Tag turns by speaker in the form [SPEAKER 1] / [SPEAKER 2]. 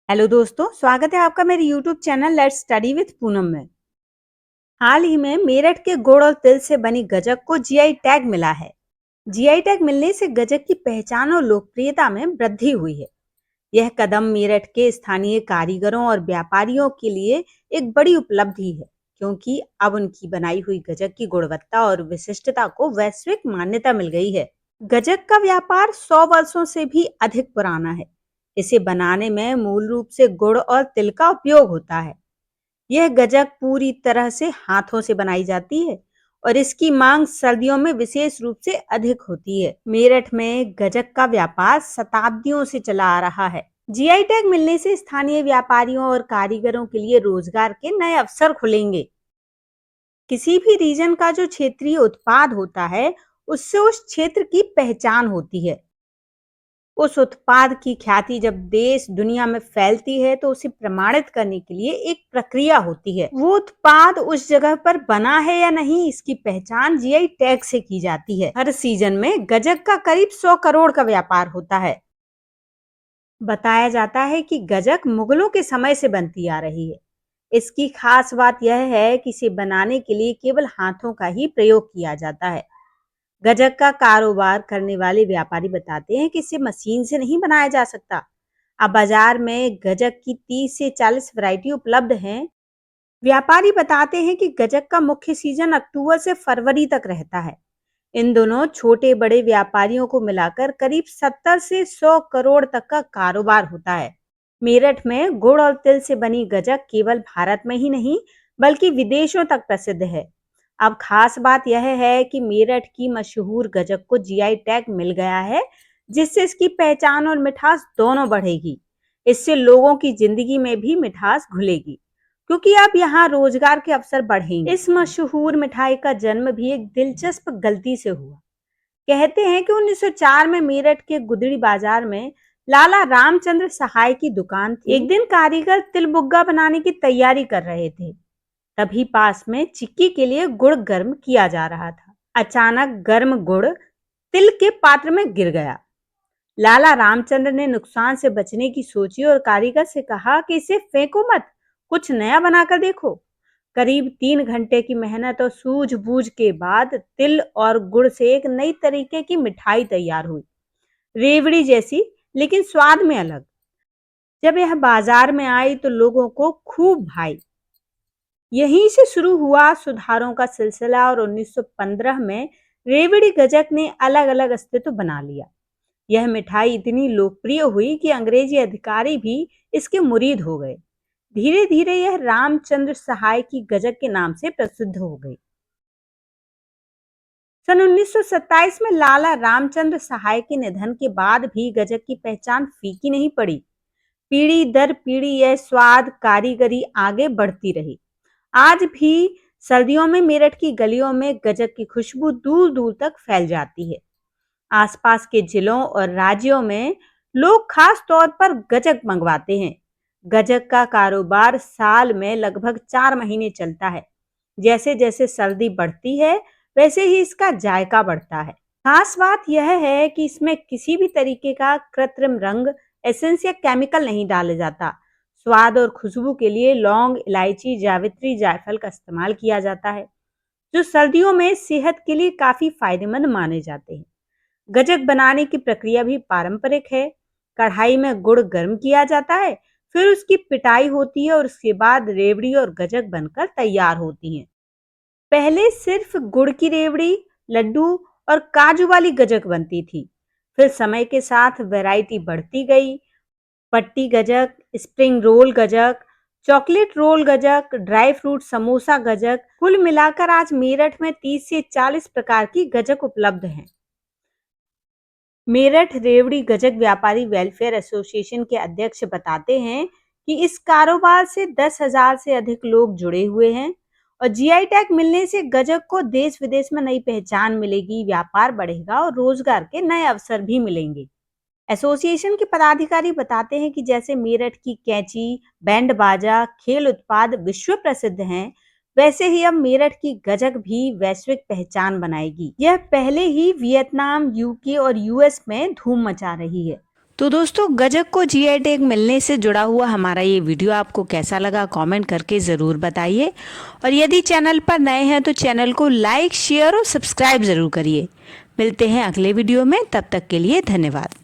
[SPEAKER 1] Hello दोस्तों, स्वागत है आपका मेरे YouTube channel let's study with Poonam में। हाल ही में मेरठ के गुड़ और तिल से बनी गजक को जीआई टैग मिला है। जीआई टैग मिलने से गजक की पहचान और लोकप्रियता में वृद्धि हुई है। यह कदम मेरठ के स्थानीय कारीगरों और व्यापारियों के लिए एक बड़ी उपलब्धि है, क्योंकि अब उनकी बनाई हुई गजक की गुणवत्ता और विशिष्टता को वैश्विक मान्यता मिल गई है। गजक का व्यापार 100 वर्षों से भी अधिक पुराना है। इसे बनाने में मूल रूप से गुड़ और तिल का उपयोग होता है। यह गजक पूरी तरह से हाथों से बनाई जाती है और इसकी मांग सर्दियों में विशेष रूप से अधिक होती है। मेरठ में गजक का व्यापार शताब्दियों से चला आ रहा है। जीआई टैग मिलने से स्थानीय व्यापारियों और कारीगरों के लिए रोजगार के नए अवसर खुलेंगे। किसी भी रीजन का जो क्षेत्रीय उत्पाद होता है, उससे उस क्षेत्र की पहचान होती है। उस उत्पाद की ख्याति जब देश दुनिया में फैलती है तो उसे प्रमाणित करने के लिए एक प्रक्रिया होती है। वो उत्पाद उस जगह पर बना है या नहीं, इसकी पहचान जीआई टैग से की जाती है। हर सीजन में गजक का करीब 100 करोड़ का व्यापार होता है। बताया जाता है कि गजक मुगलों के समय से बनती आ रही है। इसकी खास बात यह है कि इसे बनाने के लिए केवल हाथों का ही प्रयोग किया जाता है। गजक का कारोबार करने वाले व्यापारी बताते हैं कि इसे मशीन से नहीं बनाया जा सकता। अब बाजार में गजक की 30 से 40 वैरायटी उपलब्ध हैं। व्यापारी बताते हैं कि गजक का मुख्य सीजन अक्टूबर से फरवरी तक रहता है। इन दोनों छोटे बड़े व्यापारियों को मिलाकर करीब 70 से 100 करोड़ तक का कारोबार होता है। मेरठ में गुड़ और तिल से बनी गजक केवल भारत में ही नहीं बल्कि विदेशों तक प्रसिद्ध है। अब खास बात यह है कि मेरठ की मशहूर गजक को जीआई टैग मिल गया है, जिससे इसकी पहचान और मिठास दोनों बढ़ेगी। इससे लोगों की जिंदगी में भी मिठास घुलेगी, क्योंकि अब यहाँ रोजगार के अवसर बढ़ेंगे। इस मशहूर मिठाई का जन्म भी एक दिलचस्प गलती से हुआ। कहते हैं कि 1904 में मेरठ के गुदड़ी बाजार में लाला रामचंद्र सहाय की दुकान थी। एक दिन कारीगर तिल बुग्गा बनाने की तैयारी कर रहे थे। तभी पास में चिक्की के लिए गुड़ गर्म किया जा रहा था। अचानक गर्म गुड़ तिल के पात्र में गिर गया। लाला रामचंद्र ने नुकसान से बचने की सोची और कारीगर से कहा कि इसे फेंको मत, कुछ नया बनाकर देखो। करीब 3 घंटे की मेहनत और सूझबूझ के बाद तिल और गुड़ से एक नई तरीके की मिठाई तैयार हुई, रेवड़ी जैसी लेकिन स्वाद में अलग। जब यह बाजार में आई तो लोगों को खूब भाई। यहीं से शुरू हुआ सुधारों का सिलसिला और 1915 में रेवड़ी गजक ने अलग अलग अस्तित्व बना लिया। यह मिठाई इतनी लोकप्रिय हुई कि अंग्रेजी अधिकारी भी इसके मुरीद हो गए। धीरे धीरे यह रामचंद्र सहाय की गजक के नाम से प्रसिद्ध हो गई। सन 1927 में लाला रामचंद्र सहाय के निधन के बाद भी गजक की पहचान फीकी नहीं पड़ी। पीढ़ी दर पीढ़ी यह स्वाद कारीगरी आगे बढ़ती रही। आज भी सर्दियों में मेरठ की गलियों में गजक की खुशबू दूर दूर तक फैल जाती है। आसपास के जिलों और राज्यों में लोग खास तौर पर गजक मंगवाते हैं। गजक का कारोबार साल में लगभग 4 महीने चलता है। जैसे जैसे सर्दी बढ़ती है वैसे ही इसका जायका बढ़ता है। खास बात यह है कि इसमें किसी भी तरीके का कृत्रिम रंग, एसेंस या केमिकल नहीं डाला जाता। स्वाद और खुशबू के लिए लौंग, इलायची, जावित्री, जायफल का इस्तेमाल किया जाता है, जो सर्दियों में सेहत के लिए काफी फायदेमंद माने जाते हैं। गजक बनाने की प्रक्रिया भी पारंपरिक है। कढ़ाई में गुड़ गर्म किया जाता है, फिर उसकी पिटाई होती है और उसके बाद रेवड़ी और गजक बनकर तैयार होती हैं। पहले सिर्फ गुड़ की रेवड़ी, लड्डू और काजू वाली गजक बनती थी। फिर समय के साथ वैरायटी बढ़ती गई। पट्टी गजक, स्प्रिंग रोल गजक, चॉकलेट रोल गजक, ड्राई फ्रूट समोसा गजक, कुल मिलाकर आज मेरठ में 30 से 40 प्रकार की गजक उपलब्ध हैं। मेरठ रेवड़ी गजक व्यापारी वेलफेयर एसोसिएशन के अध्यक्ष बताते हैं कि इस कारोबार से 10,000 से अधिक लोग जुड़े हुए हैं और जीआई टैग मिलने से गजक को देश विदेश में नई पहचान मिलेगी, व्यापार बढ़ेगा और रोजगार के नए अवसर भी मिलेंगे। एसोसिएशन के पदाधिकारी बताते हैं कि जैसे मेरठ की कैंची, बैंड बाजा, खेल उत्पाद विश्व प्रसिद्ध हैं, वैसे ही अब मेरठ की गजक भी वैश्विक पहचान बनाएगी। यह पहले ही वियतनाम, यूके और यूएस में धूम मचा रही है। तो दोस्तों, गजक को जीआई टैग मिलने से जुड़ा हुआ हमारा ये वीडियो आपको कैसा लगा कमेंट करके ज़रूर बताइए। और यदि चैनल पर नए हैं तो चैनल को लाइक, शेयर और सब्सक्राइब ज़रूर करिए। मिलते हैं अगले वीडियो में, तब तक के लिए धन्यवाद।